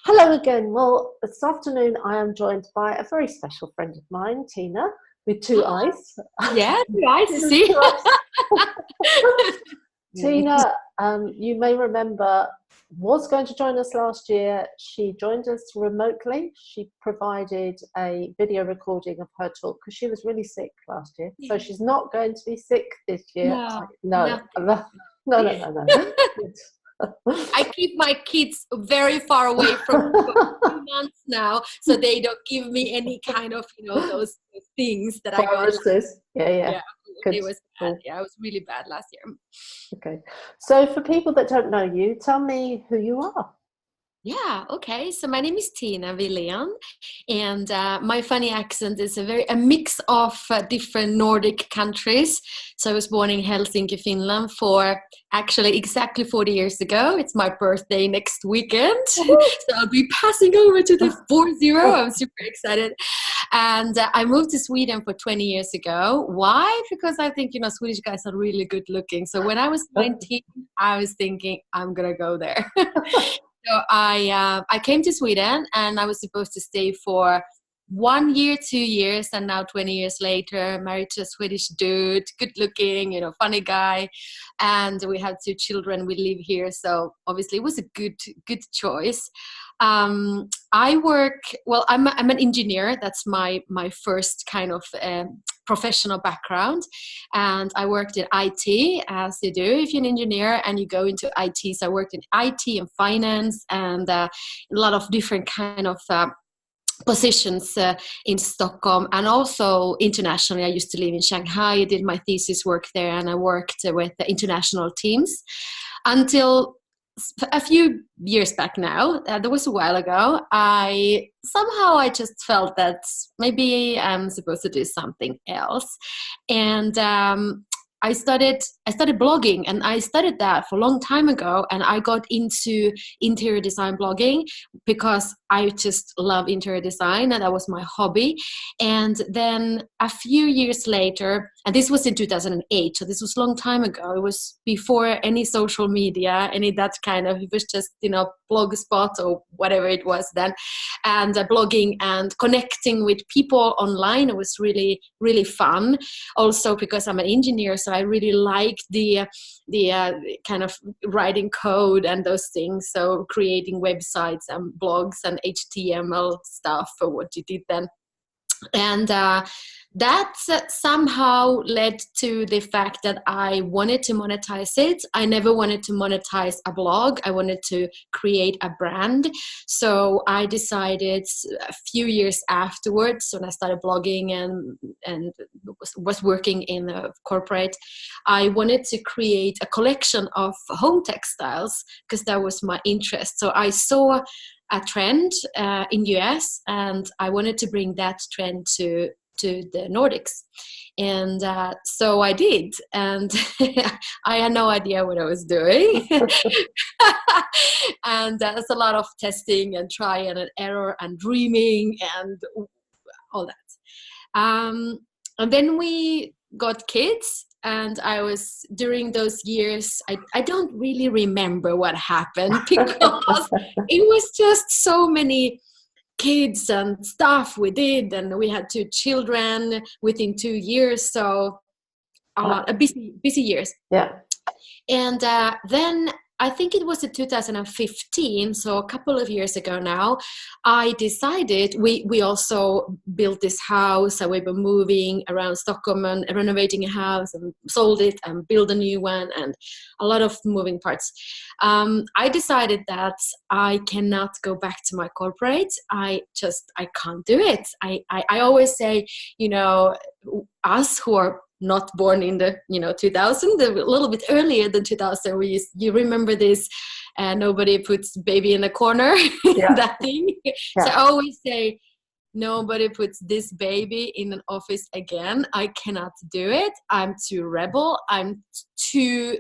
Hello again. Well, this afternoon I am joined by a very special friend of mine, Tiina, with two eyes. Yeah, nice to see. Two eyes. Tiina, you may remember, was going to join us last year. She joined us remotely. She provided a video recording of her talk because she was really sick last year. So she's not going to be sick this year. No, No, nothing. no, no, no, no. I keep my kids very far away from me for 2 months now, so they don't give me any kind of, those things that I got. Viruses. Yeah. Yeah, Good. it was bad. Cool. Yeah, it was really bad last year. Okay. So for people that don't know you, tell me who you are. Yeah, okay. So my name is Tiina Wilen, and my funny accent is a mix of different Nordic countries. So I was born in Helsinki, Finland, for actually exactly 40 years ago. It's my birthday next weekend, so I'll be passing over to the 40. I'm super excited. And I moved to Sweden for 20 years ago. Why? Because I think Swedish guys are really good looking. So when I was 19, I was thinking I'm gonna go there. So I came to Sweden and I was supposed to stay for 1 year, 2 years, and now 20 years later, married to a Swedish dude, good looking, funny guy, and we have 2 children. We live here, so obviously it was a good choice. I work well. I'm an engineer. That's my first kind of professional background, and I worked in IT, as you do if you're an engineer and you go into IT. So I worked in IT and finance and a lot of different kind of positions in Stockholm and also internationally. I used to live in Shanghai. I did my thesis work there, and I worked with the international teams until a few years back now. That was a while ago. I just felt that maybe I'm supposed to do something else, and I started blogging, and I started that for a long time ago, and I got into interior design blogging because I just love interior design, and that was my hobby. And then a few years later, and this was in 2008, so this was a long time ago. It was before any social media, any that kind of, it was just, Blogspot or whatever it was then. And blogging and connecting with people online, it was really, really fun. Also because I'm an engineer, so I really like the kind of writing code and those things. So creating websites and blogs and HTML stuff for what you did then. And that somehow led to the fact that I wanted to monetize it. I never wanted to monetize a blog. I wanted to create a brand. So I decided a few years afterwards, when I started blogging and was working in a corporate, I wanted to create a collection of home textiles because that was my interest. So I saw a trend in US, and I wanted to bring that trend to the Nordics, and so I did, and I had no idea what I was doing. And there's a lot of testing and trial and error and dreaming and all that. And then we got kids, and I was, during those years, I don't really remember what happened because it was just so many kids and stuff we did, and we had 2 children within 2 years, so a busy years. Yeah. And then I think it was in 2015, so a couple of years ago now, I decided, we also built this house, and we were moving around Stockholm and renovating a house and sold it and built a new one, and a lot of moving parts. I decided that I cannot go back to my corporate. I can't do it. I always say, us who are not born in the 2000, a little bit earlier than 2000, you remember this, nobody puts baby in a corner. Yeah. That thing. Yeah. So I always say, nobody puts this baby in an office again. I cannot do it. I'm too rebel. I'm too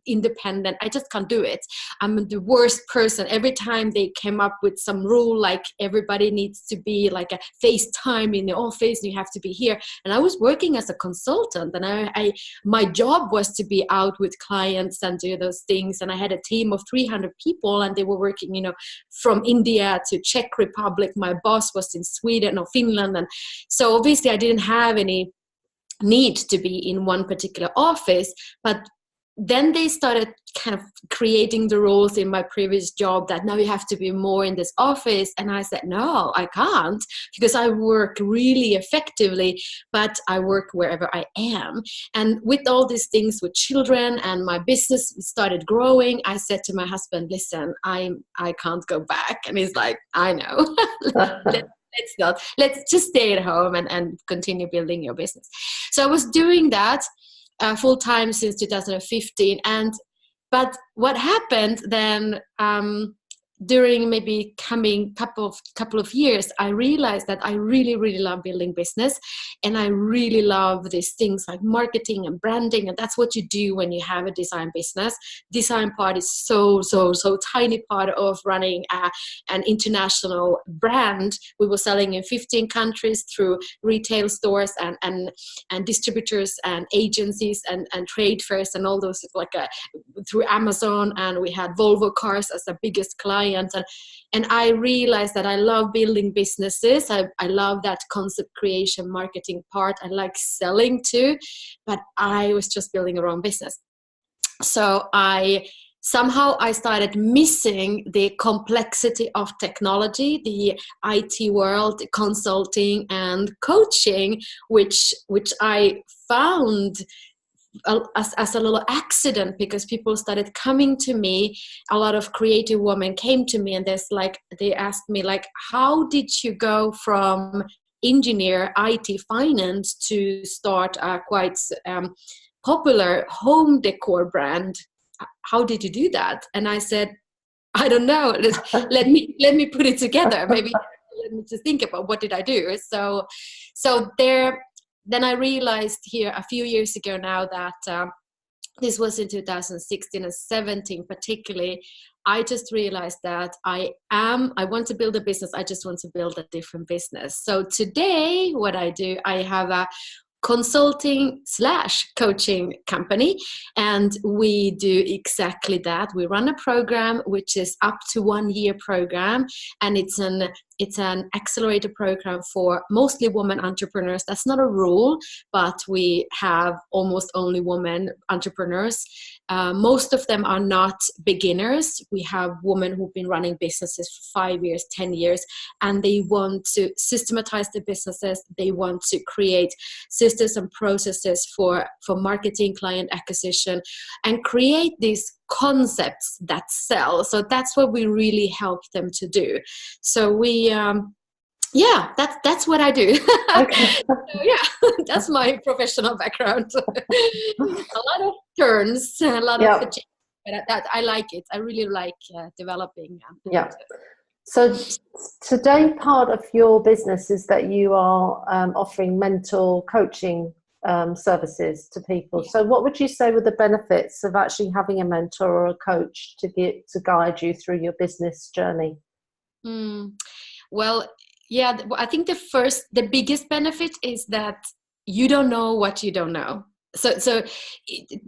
independent. I just can't do it. I'm the worst person. Every time they came up with some rule, like everybody needs to be like a FaceTime in the office, you have to be here. And I was working as a consultant, and my job was to be out with clients and do those things. And I had a team of 300 people, and they were working, from India to Czech Republic. My boss was in Sweden or Finland. And so obviously I didn't have any need to be in one particular office. But then they started kind of creating the rules in my previous job that now you have to be more in this office. And I said, no, I can't, because I work really effectively, but I work wherever I am. And with all these things with children and my business started growing, I said to my husband, listen, I can't go back. And he's like, I know. Let's just stay at home and continue building your business. So I was doing that full time since 2015. But what happened then, during maybe coming couple of years, I realized that I really, really love building business, and I really love these things like marketing and branding, and that's what you do when you have a design business. Design part is so tiny part of running an international brand. We were selling in 15 countries through retail stores and distributors and agencies and trade fairs and all those, through Amazon, and we had Volvo Cars as the biggest client. And I realized that I love building businesses. I love that concept creation, marketing part. I like selling too, but I was just building a wrong business. So I started missing the complexity of technology, the IT world, the consulting and coaching, which I found as a little accident, because people started coming to me. A lot of creative women came to me, and they asked me, like, how did you go from engineer, IT, finance to start a quite popular home decor brand? How did you do that? And I said, I don't know. Let me put it together. Maybe let me just think about what did I do. So there. Then I realized here a few years ago now that this was in 2016 and 17 particularly, I just realized that I want to build a business. I just want to build a different business. So today what I do, I have a consulting/coaching company, and we do exactly that. We run a program which is up to 1 year program, and it's an accelerator program for mostly women entrepreneurs. That's not a rule, but we have almost only women entrepreneurs. Most of them are not beginners. We have women who've been running businesses for 5 years, 10 years, and they want to systematize their businesses. They want to create systems and processes for marketing, client acquisition, and create these concepts that sell. So that's what we really help them to do. So we that's what I do. Okay. So, that's my professional background. A lot of turns, a lot of change, but I like it. I really like developing. So today, part of your business is that you are offering mentor coaching services to people. So what would you say were the benefits of actually having a mentor or a coach to guide you through your business journey? Well, I think the biggest benefit is that you don't know what you don't know. So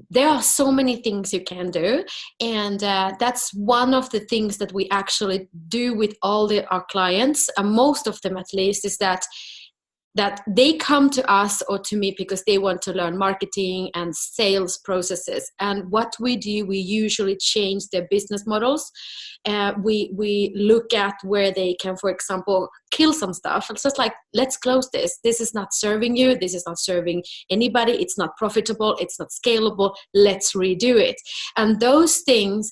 there are so many things you can do, and that's one of the things that we actually do with all our clients, most of them at least, is that they come to us or to me because they want to learn marketing and sales processes. And what we do, we usually change their business models. We look at where they can, for example, kill some stuff. It's just like, let's close this. This is not serving you. This is not serving anybody. It's not profitable. It's not scalable. Let's redo it. And those things,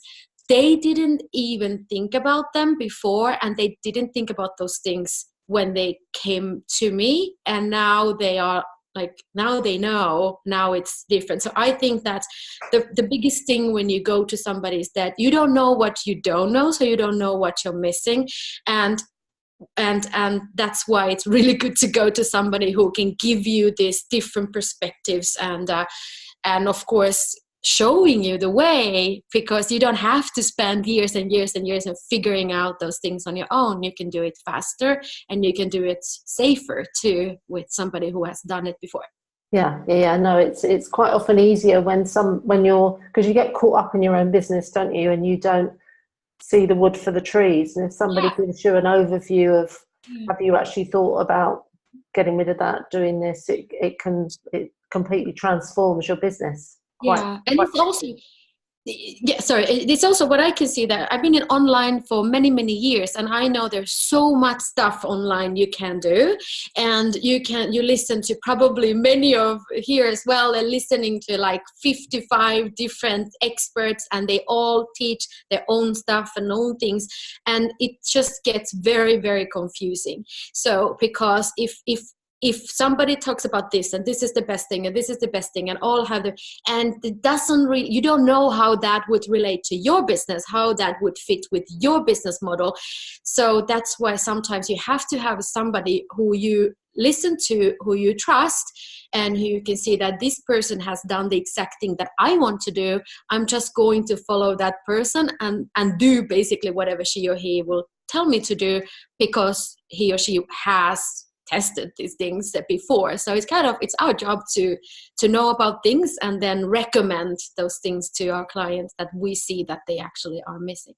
they didn't even think about them before, and they didn't think about those things when they came to me, and now they are like, now they know, now it's different. So I think that the biggest thing when you go to somebody is that you don't know what you don't know, so you don't know what you're missing, and that's why it's really good to go to somebody who can give you these different perspectives and of course showing you the way, because you don't have to spend years and years and years of figuring out those things on your own. You can do it faster, and you can do it safer too with somebody who has done it before. Yeah. No, it's quite often easier when you're, because you get caught up in your own business, don't you? And you don't see the wood for the trees. And if somebody gives you an overview of, have you actually thought about getting rid of that, doing this, it completely transforms your business. And it's also, it's also what I can see, that I've been in online for many, many years, and I know there's so much stuff online you can do, and you listen to probably many of here as well, and listening to like 55 different experts, and they all teach their own stuff and own things, and it just gets very, very confusing. So because if somebody talks about this, and this is the best thing, and this is the best thing, and all have and it doesn't really, you don't know how that would relate to your business, how that would fit with your business model. So that's why sometimes you have to have somebody who you listen to, who you trust, and who you can see that this person has done the exact thing that I want to do. I'm just going to follow that person and do basically whatever she or he will tell me to do, because he or she has tested these things before. So it's our job to know about things, and then recommend those things to our clients that we see that they actually are missing.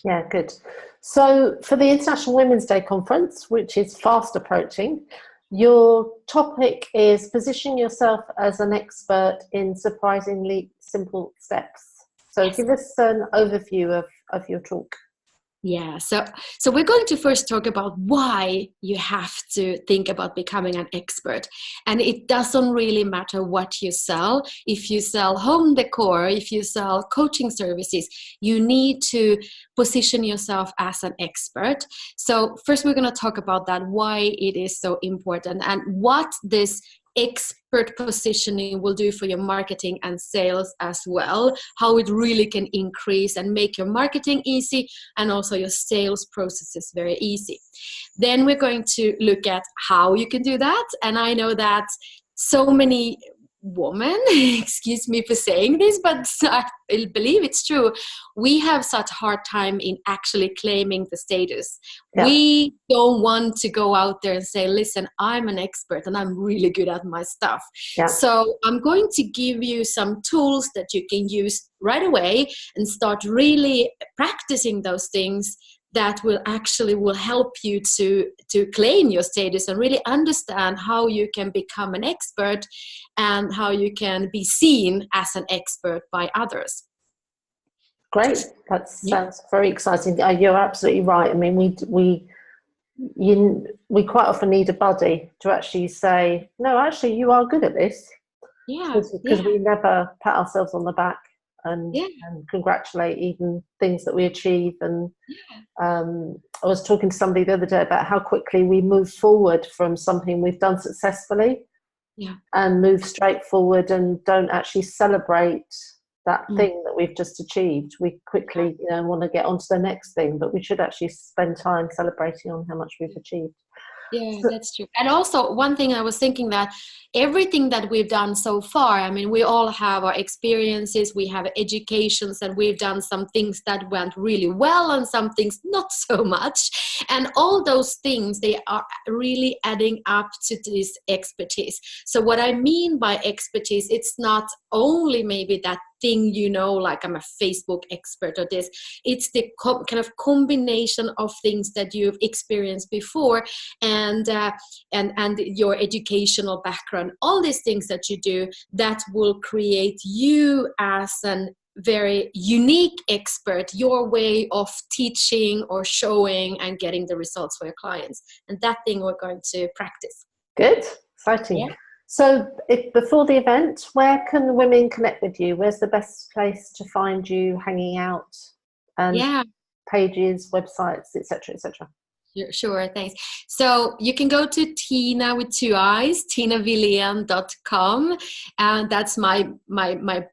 Yeah, good. So for the International Women's Day conference, which is fast approaching, your topic is position yourself as an expert in surprisingly simple steps. So give us an overview of your talk. Yeah, so we're going to first talk about why you have to think about becoming an expert. And it doesn't really matter what you sell. If you sell home decor, if you sell coaching services, you need to position yourself as an expert. So first we're going to talk about that, why it is so important, and what this expert positioning will do for your marketing and sales as well, how it really can increase and make your marketing easy, and also your sales processes very easy. Then we're going to look at how you can do that. And I know that so many women, excuse me for saying this, but I believe it's true, we have such a hard time in actually claiming the status. We don't want to go out there and say, listen, I'm an expert and I'm really good at my stuff. So I'm going to give you some tools that you can use right away and start really practicing those things that will help you to claim your status and really understand how you can become an expert and how you can be seen as an expert by others. Great. That sounds very exciting. You're absolutely right. I mean, we quite often need a buddy to actually say, no, actually, you are good at this. Because we never pat ourselves on the back and congratulate even things that we achieve. And I was talking to somebody the other day about how quickly we move forward from something we've done successfully and move straight forward and don't actually celebrate that thing that we've just achieved. We quickly want to get on to the next thing, but we should actually spend time celebrating on how much we've achieved. Yeah, that's true. And also one thing I was thinking, that everything that we've done so far, I mean, we all have our experiences, we have educations, and we've done some things that went really well and some things not so much. And all those things, they are really adding up to this expertise. So what I mean by expertise, it's not only maybe that thing, like I'm a Facebook expert or this. It's the kind of combination of things that you've experienced before, and your educational background, all these things that you do that will create you as an very unique expert, your way of teaching or showing and getting the results for your clients. And that thing we're going to practice. Good, exciting. Yeah. So before the event, where can women connect with you? Where's the best place to find you hanging out? And pages, websites, etc., etc.? Sure, thanks. So you can go to Tiina with two eyes, tiinawilen.com, and that's my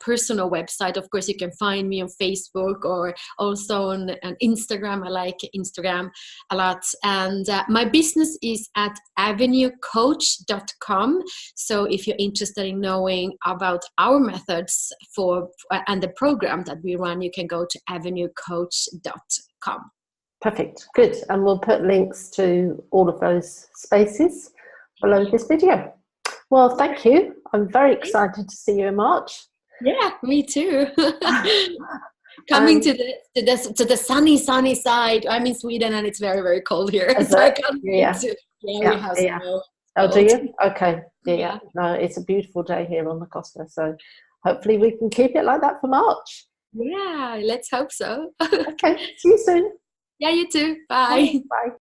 personal website. Of course, you can find me on Facebook or also on Instagram. I like Instagram a lot. And my business is at avenuecoach.com. So if you're interested in knowing about our methods and the program that we run, you can go to avenuecoach.com. Perfect. Good. And we'll put links to all of those spaces below this video. Well, thank you. I'm very excited to see you in March. Yeah, me too. Coming to the sunny side. I'm in Sweden and it's very, very cold here. So I can't wait to. We have snow. Oh, do you? Okay. Yeah. No, it's a beautiful day here on the Costa. So hopefully we can keep it like that for March. Yeah, let's hope so. Okay. See you soon. Yeah, you too. Bye. Bye.